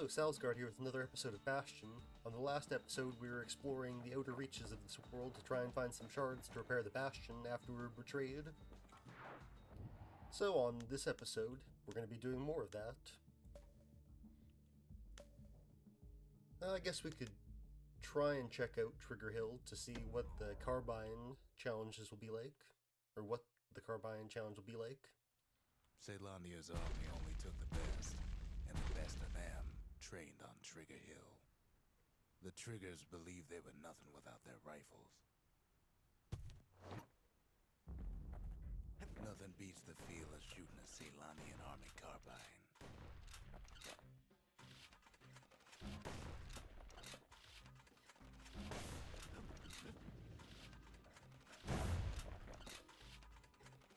Hello, Salsgard here with another episode of Bastion. On the last episode, we were exploring the outer reaches of this world to try and find some shards to repair the Bastion after we were betrayed. So on this episode, we're going to be doing more of that. I guess we could try and check out Trigger Hill to see what the Carbine challenges will be like, or what the Carbine challenge will be like. Ceylonia's army only took the best, and the best of them trained on Trigger Hill. The Triggers believed they were nothing without their rifles. Nothing beats the feel of shooting a Ceylonian army carbine.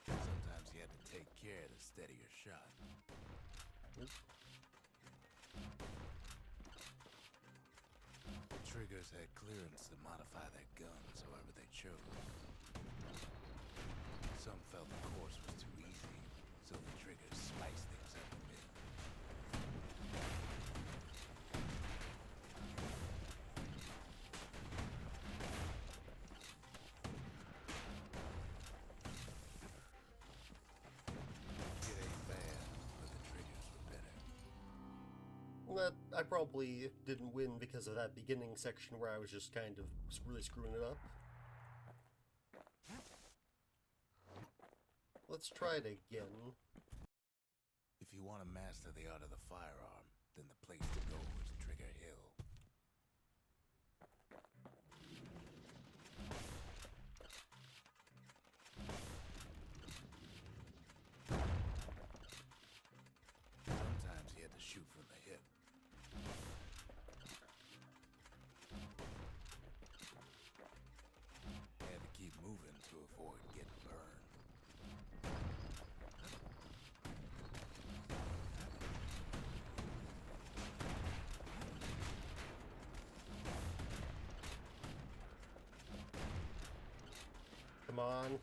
Sometimes you had to take care to steady your shot. The Triggers had clearance to modify their guns however they chose. Some felt the course was too easy, so the Triggers spiced things up a bit. It ain't bad, but the Triggers were better. That I probably didn't win because of that beginning section where I was just kind of really screwing it up. Let's try it again. If you want to master the art of the firearm, then the place to go is Trigger Hill. Sometimes you had to shoot from the hip. You had to keep moving to avoid getting burned. Come on.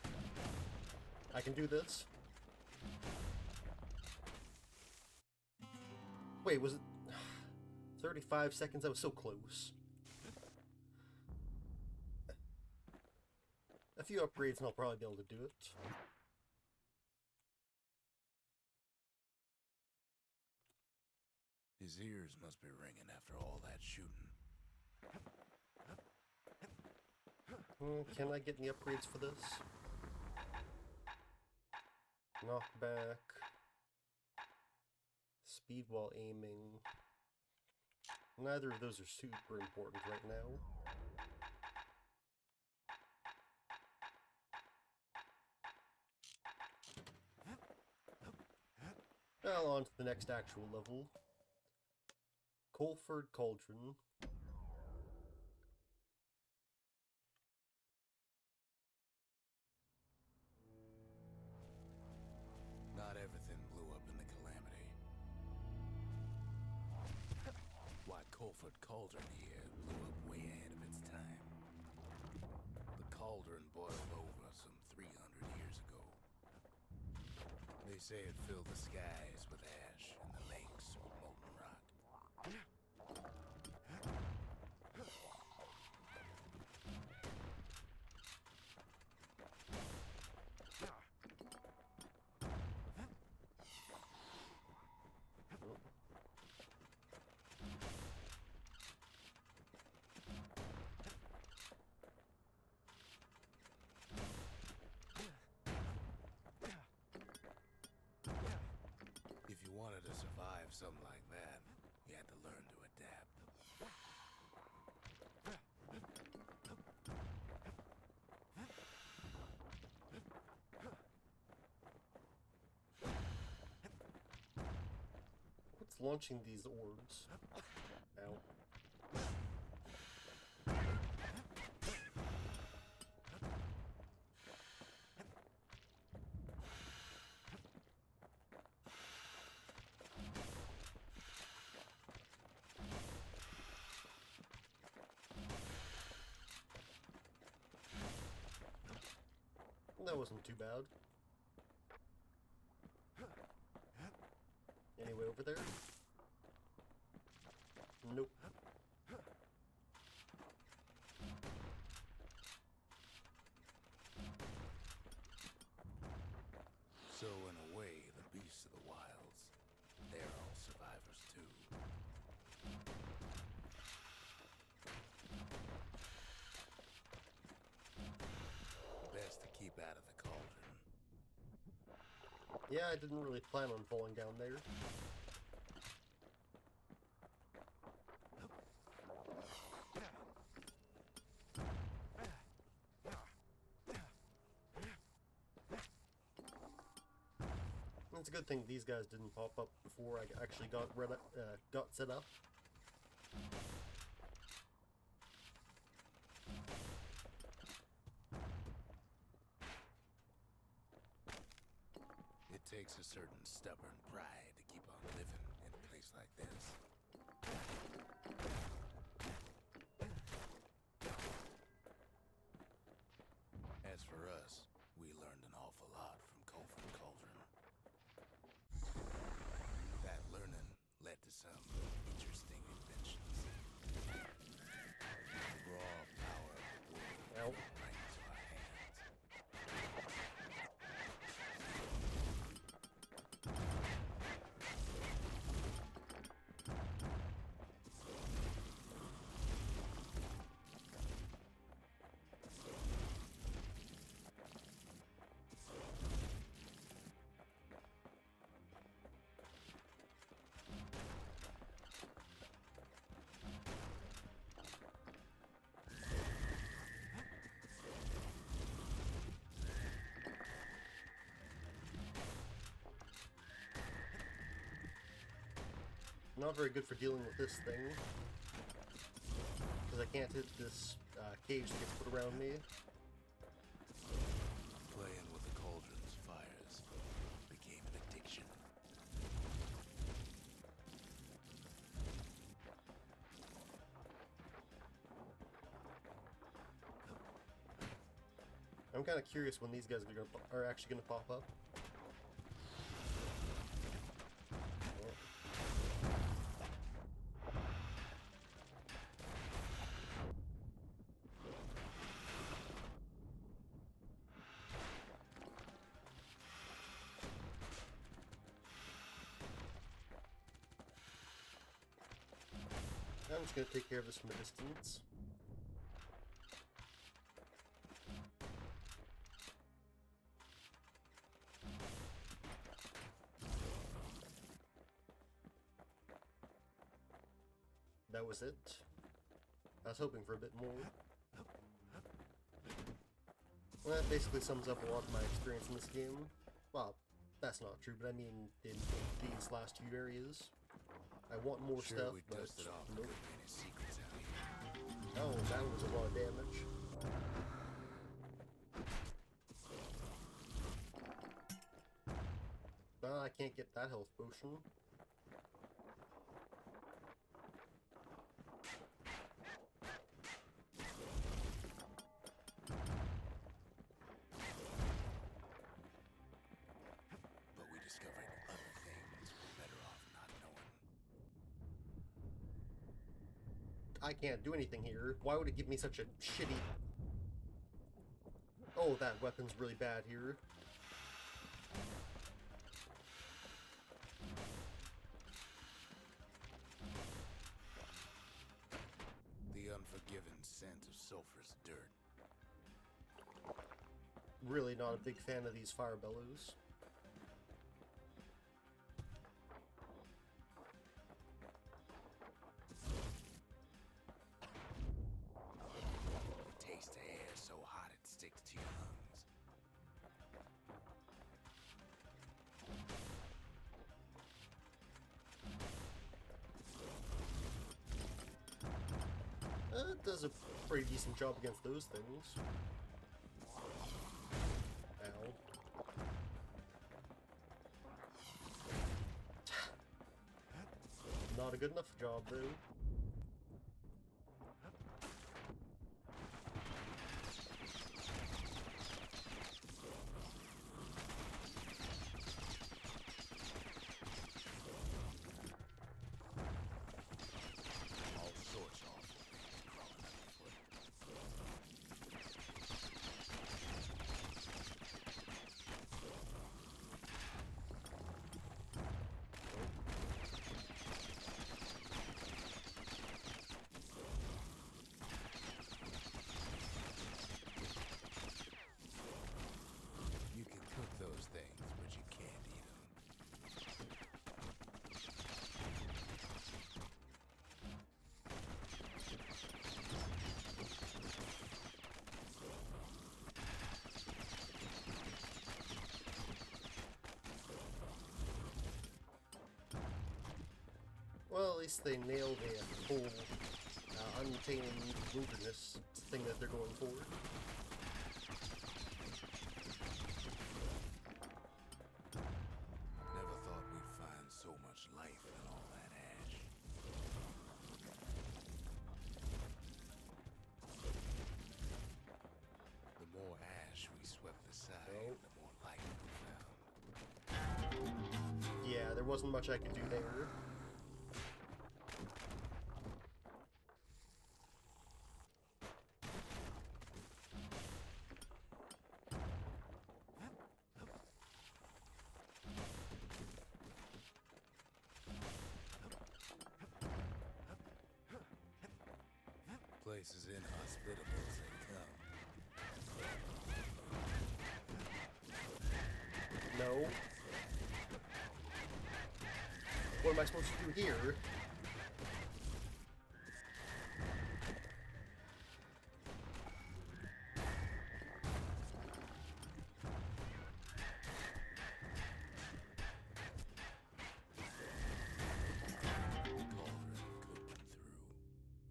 I can do this. Wait, was it 35 seconds? I was so close. A few upgrades and I'll probably be able to do it. His ears must be ringing after all that shooting. Can I get any upgrades for this? Knockback. Speed while aiming. Neither of those are super important right now. Well, on to the next actual level. Colford Cauldron. Not everything blew up in the Calamity. Why, Colford Cauldron here blew up way ahead of its time. The cauldron boiled over some 300 years ago. They say it filled the skies with ash and the lakes with molten rock. If you wanted to survive something like that, you had to learn to adapt. What's launching these orbs? Ow. That wasn't too bad. Anyway, over there. out of the cauldron. Yeah, I didn't really plan on falling down there. It's a good thing these guys didn't pop up before I actually got set up. It takes a certain stubborn pride to keep on living in a place like this. As for us, we learned an awful lot from Colford Cauldron. That learning led to some interesting inventions. The raw power of the world Ow. right into our hands. Not very good for dealing with this thing, because I can't hit this cage that gets put around me. Playing with the cauldron's fires became an addiction. I'm kind of curious when these guys are actually gonna pop up. I'm just gonna take care of this from a distance. That was it. I was hoping for a bit more. Well, that basically sums up a lot of my experience in this game. Well, that's not true, but I mean in these last few areas. I want more Sure, stuff, we but dusted off a nope. good many secrets out here. Oh, that was a lot of damage. Well, I can't get that health potion. But we discovered other things we're better off not knowing. I can't do anything here. Why would it give me such a shitty... Oh, that weapon's really bad here. The unforgiven scent of sulfurous dirt. Really not a big fan of these fire bellows. Taste the air so hot it sticks to your lungs. It does a pretty decent job against those things. Ow. Not a good enough job, though. All sorts of awful things crawling underfoot. Well, at least they nailed a whole untamed wilderness thing that they're going for. Never thought we'd find so much life in all that ash. The more ash we swept aside, the more life we found. Yeah, there wasn't much I could do there. Place is inhospitable as they come. No. What am I supposed to do here?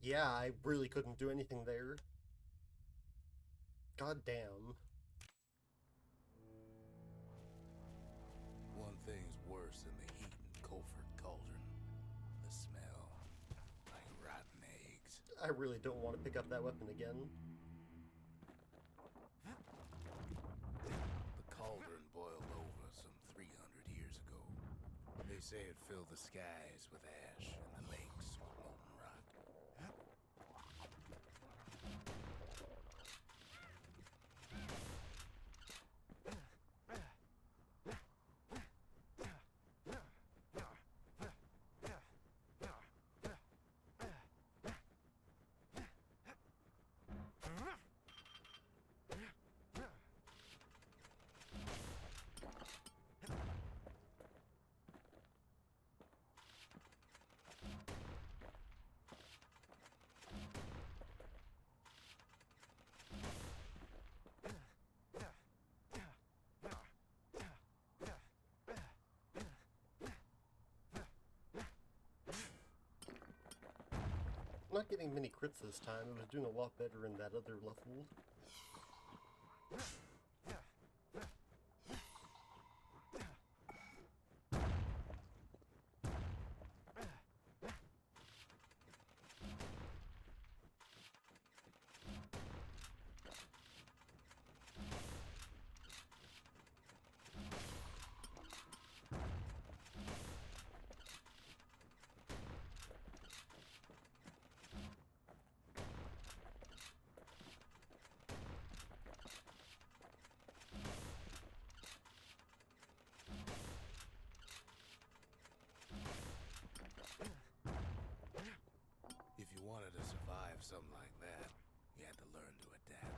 Yeah, I really couldn't do anything there. God damn. One thing's worse than the heat in Colford Cauldron. The smell. Like rotten eggs. I really don't want to pick up that weapon again. The cauldron boiled over some 300 years ago. They say it filled the skies with ash and the lakes with molten rock. Not getting many crits this time. It was doing a lot better in that other level. If you wanted to survive something like that, you had to learn to adapt.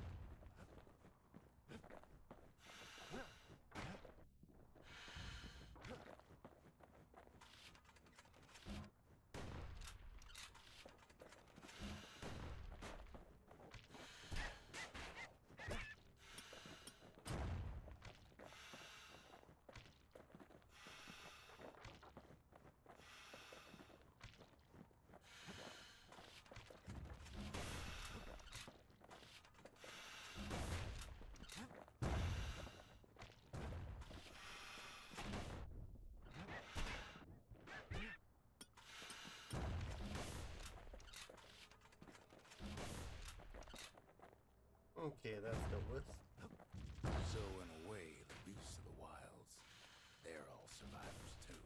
Okay, that's dealt with. So in a way, the beasts of the wilds, they're all survivors too.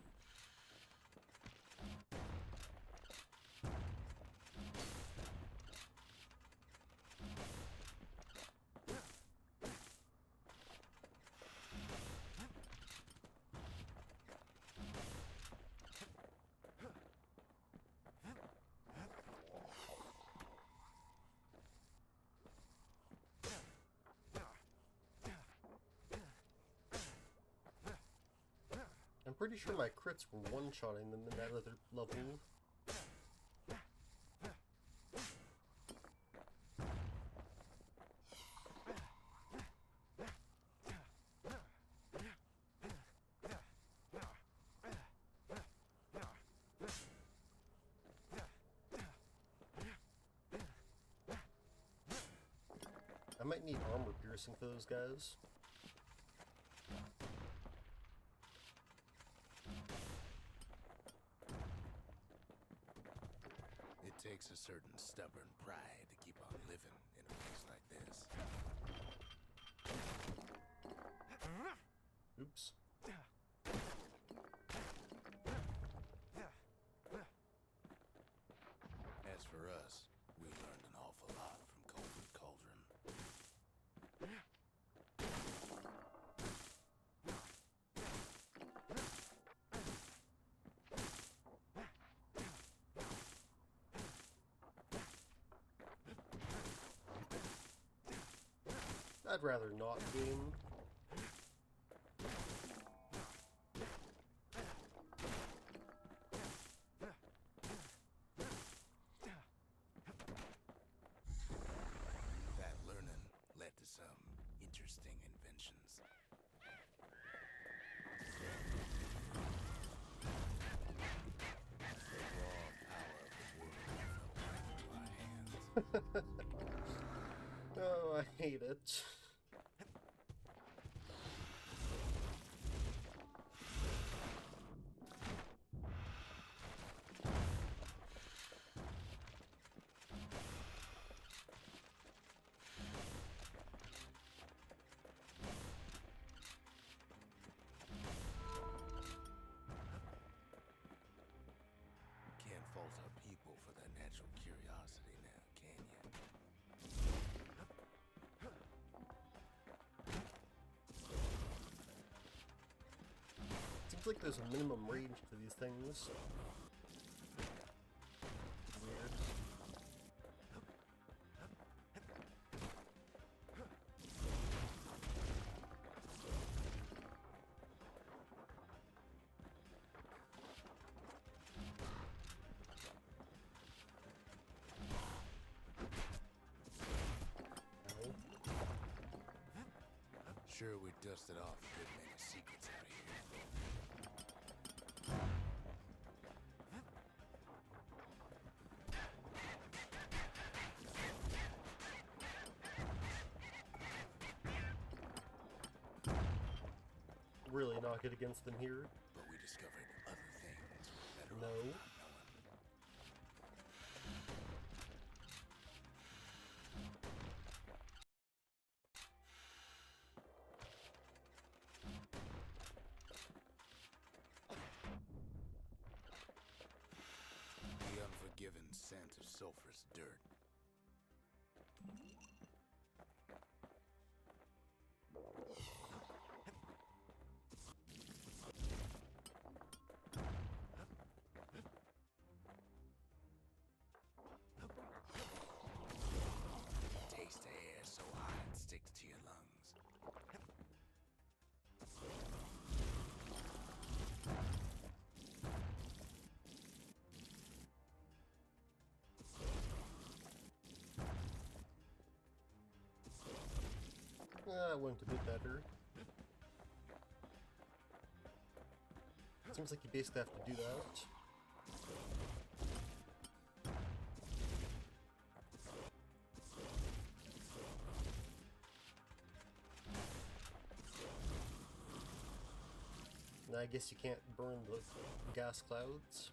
I'm pretty sure my crits were one-shotting them in that other level. might need armor piercing for those guys. It takes a certain stubborn pride to keep on living in a place like this. Oops. As for us, we learned an awful lot from Cold Cauldron. I'd rather not game. That learning led to some interesting inventions. The raw power of the world fell right into our hands. Oh, I hate it. Can't fault our people for their natural curiosity now, can you? Seems like there's a minimum range to these things. Weird. Ow. Sure, we dusted off a good many secrets out here. Really not good against them here. But we discovered other things we're better No. off not knowing. The unforgiving scent of sulfurous dirt. Taste the air so hot it sticks to your lungs. That went a bit better. Seems like you basically have to do that. Now I guess you can't burn the gas clouds.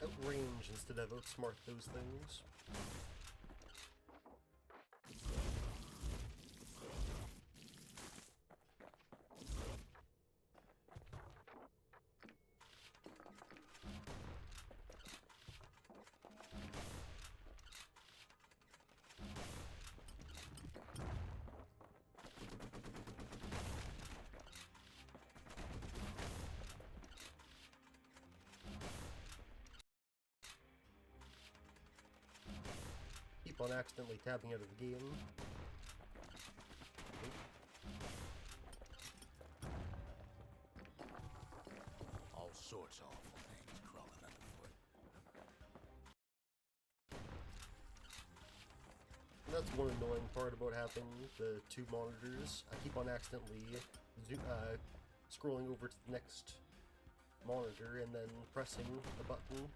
Outrange instead of outsmart those things. Keep on accidentally tabbing out of the game. All sorts of awful things crawling underfoot. That's one annoying part about having the two monitors. I keep on accidentally scrolling over to the next monitor and then pressing the button.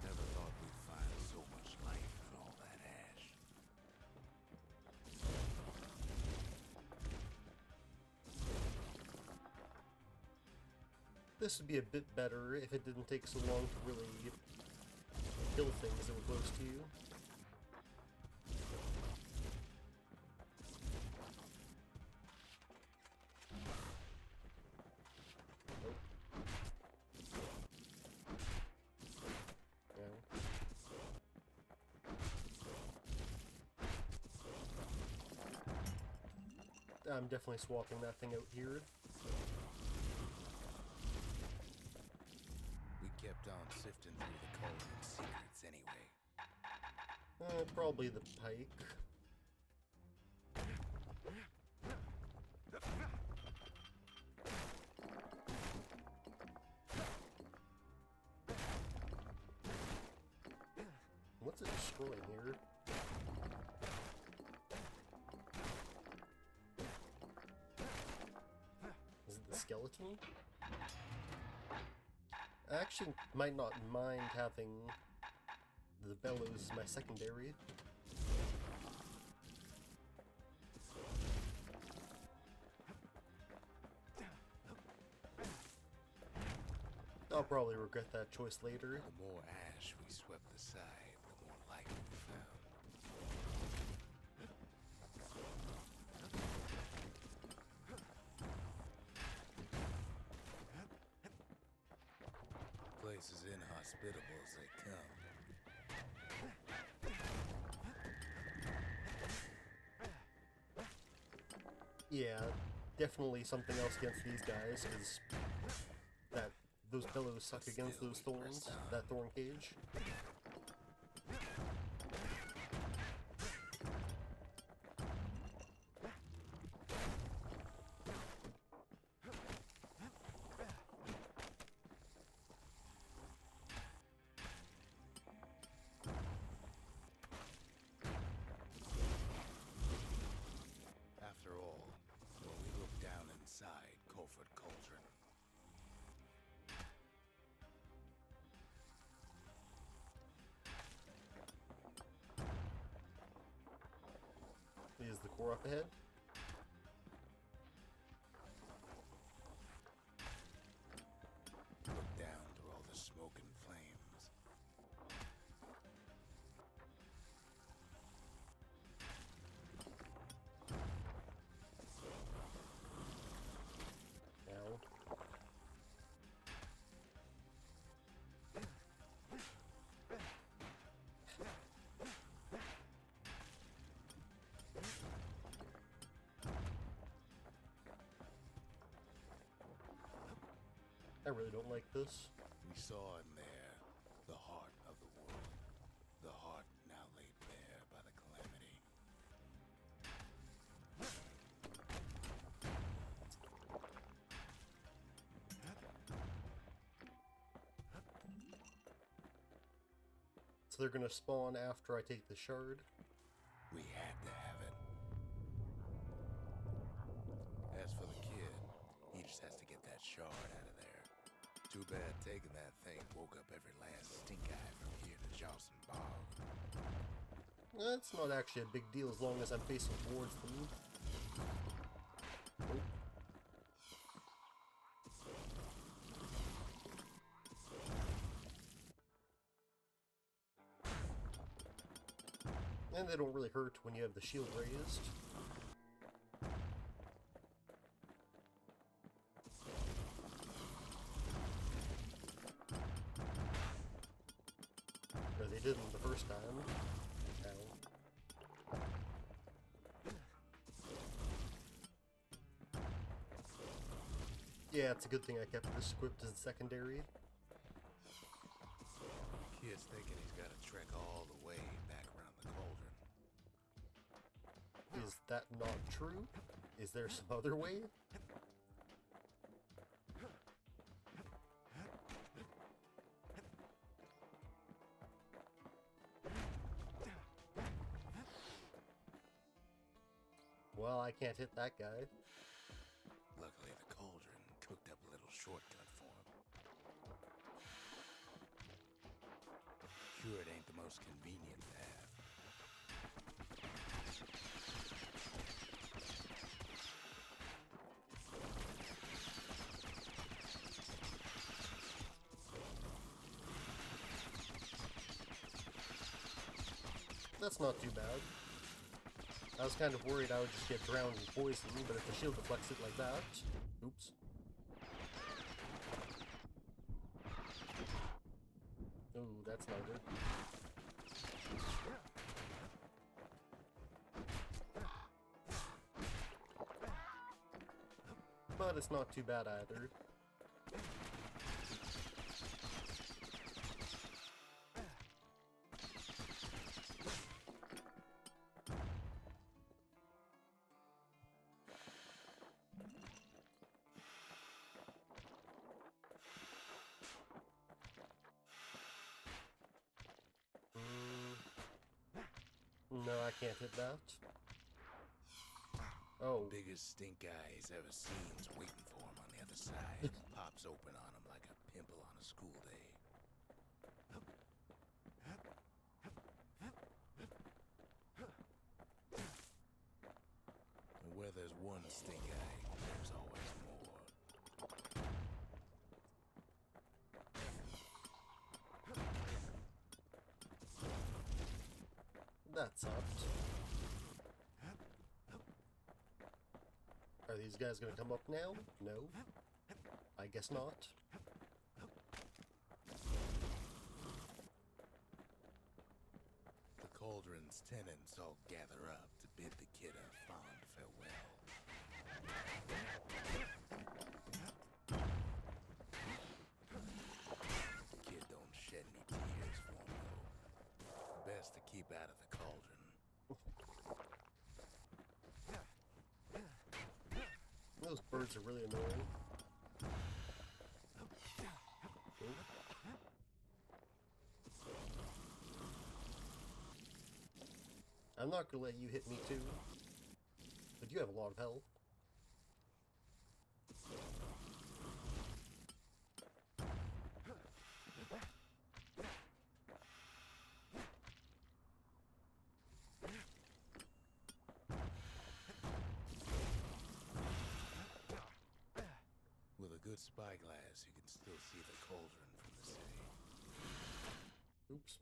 Never thought we'd find so much life in all that ash. This would be a bit better if it didn't take so long to really kill things that were close to you. I'm definitely swapping that thing out here. We kept on sifting through the cauldron's secrets anyway. Probably the pike. What's it destroying here? Is it the skeleton? I actually might not mind having the bellows as my secondary. I'll probably regret that choice later. The more ash we swept aside, the more life we found. Place as inhospitable as they come. Yeah, definitely something else against these guys is that those bellows suck against those thorns, that thorn cage. After all, when we look down inside Colford Cauldron, Is the core up ahead? look down through all the smoke and flames. Now. I really don't like this. We saw in there the heart of the world, the heart now laid bare by the calamity. So they're gonna spawn after I take the shard. We had to have it. As for the kid, he just has to get that shard out of there. Too bad taking that thing woke up every last stink eye from here to Jawson Bog. That's not actually a big deal as long as I'm facing towards them. Oh. And they don't really hurt when you have the shield raised. Or they didn't the first time. Ow. Yeah, it's a good thing I kept this equipped as a secondary. Kid's thinking he's got to trek all the way back around the cauldron. Is that not true? Is there some other way? Well, I can't hit that guy. Luckily, the cauldron cooked up a little shortcut for him. Sure, it ain't the most convenient path. That's not too bad. I was kind of worried I would just get drowned in poison, but if the shield deflects it like that... Oops. Ooh, that's not good. But it's not too bad either. No, I can't hit that. Oh. Biggest stink eye he's ever seen's waiting for him on the other side. Pops open on him like a pimple on a school day. And where there's one stink eye, there's always more. That sucked. Are these guys gonna come up now? No. I guess not. The cauldron's tenants all gather up to bid the kid a fond farewell. The kid don't shed any tears for him, though. Best to keep out of the cauldron. Those birds are really annoying. Ooh. I'm not gonna let you hit me too, but you have a lot of health. With a good spyglass, you can still see the cauldron from the city. Oops.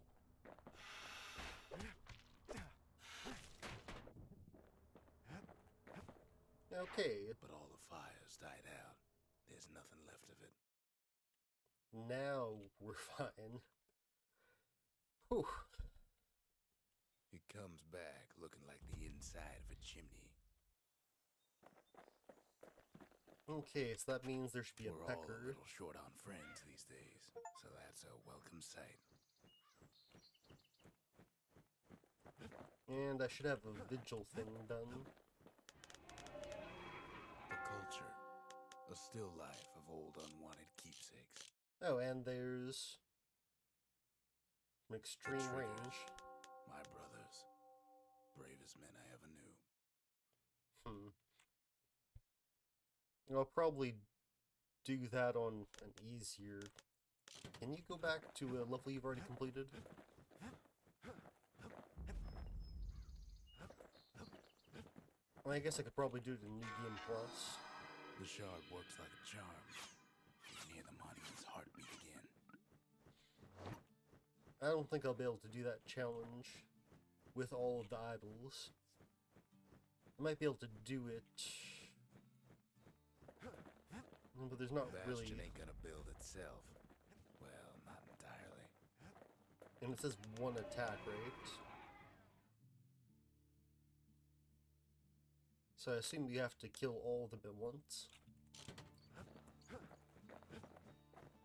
Okay. But all the fires died out. There's nothing left of it. Now we're fine. Whew. It comes back looking like the inside of a chimney. Okay, so that means there should be a We're all a pecker. little short on friends these days, so that's a welcome sight. And I should have a vigil thing done. The culture. A still life of old unwanted keepsakes. Oh, and there's an extreme Trigger. range. My brothers. Bravest men I ever knew. I'll probably do that on an easier... Can you go back to a level you've already completed? Well, I guess I could probably do it in medium plus. The shard works like a charm. You can hear the monument's heartbeat again. I don't think I'll be able to do that challenge with all of the idols. I might be able to do it... But there's not really... Bastion ain't gonna build itself. Well, not entirely. And it says one attack, right? So I assume you have to kill all of them at once.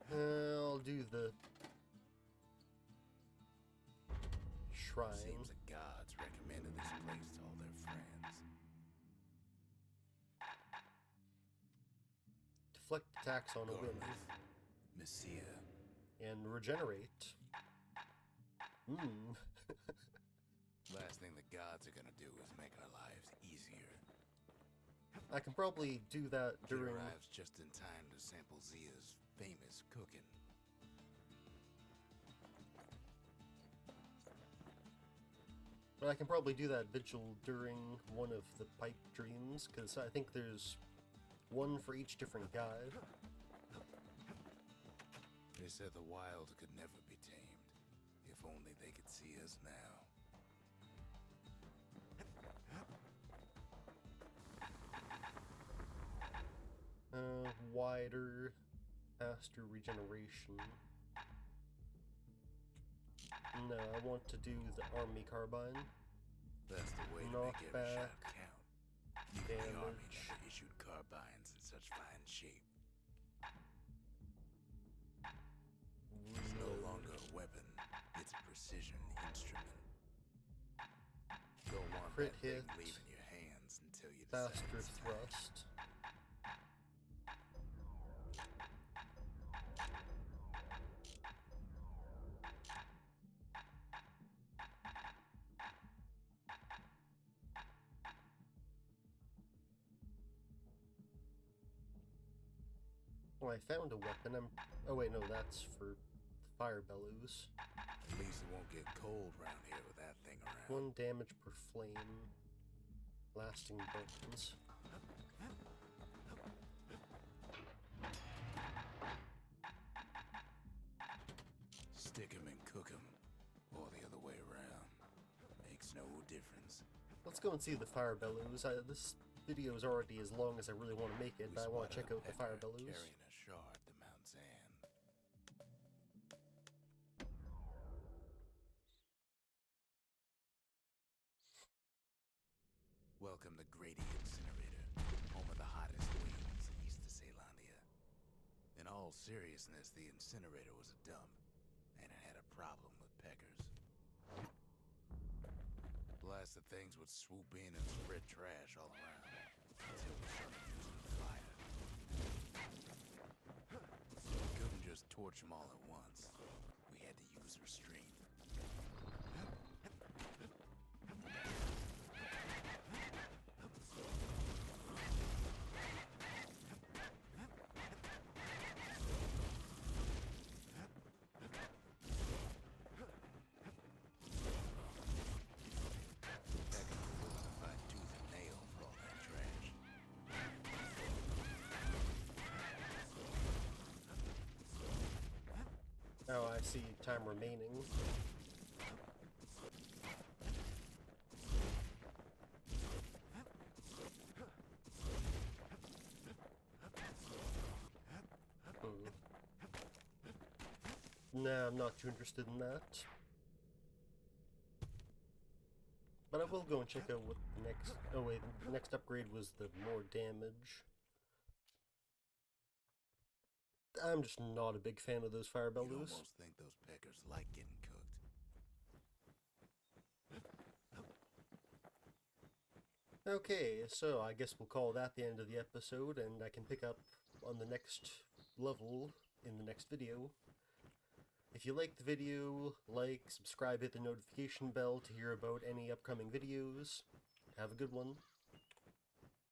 I'll do the shrine. Seems the gods recommended this place to all their friends. deflect attacks on a whim, Messiah. and regenerate. Last thing the gods are gonna do is make our lives easier. I can probably do that He during... arrives just in time to sample Zia's famous cooking. But I can probably do that vigil during one of the pipe dreams, because I think there's one for each different guy. They said the wild could never be tamed. If only they could see us now. Wider, faster regeneration. No, I want to do the army carbine. That's the way to Knock make every back, shot count. Even the army damage. never issued carbines in such fine shape. It's no Reload. longer a weapon, it's a precision instrument. Don't want Crit that thing hit. leaving your hands until you decide Faster it's time. thrust. Oh, I found a weapon. Oh wait, no, that's for fire bellows. At least it won't get cold around here with that thing around. 1 damage per flame. Lasting burns. Stick 'em and cook 'em, or the other way around. Makes no difference. Let's go and see the fire bellows. This video is already as long as I really want to make it, We but I want to spotted check a out the fire pecker bellows. carrying a shard to Mount Zan. Welcome to Grady Incinerator, home of the hottest wings east of Caelandia. In all seriousness, the incinerator was a dump, and it had a problem with peckers. Blasted things would swoop in and spread trash all around, until we started using fire. We couldn't just torch them all at once. We had to use restraint. Oh, I see time remaining. Nah, I'm not too interested in that. But I will go and check out what the next... Oh wait, the next upgrade was the more damage. I'm just not a big fan of those fire You'd bellows. almost think those peckers like getting cooked. Okay, so I guess we'll call that the end of the episode, and I can pick up on the next level in the next video. If you liked the video, like, subscribe, hit the notification bell to hear about any upcoming videos. Have a good one.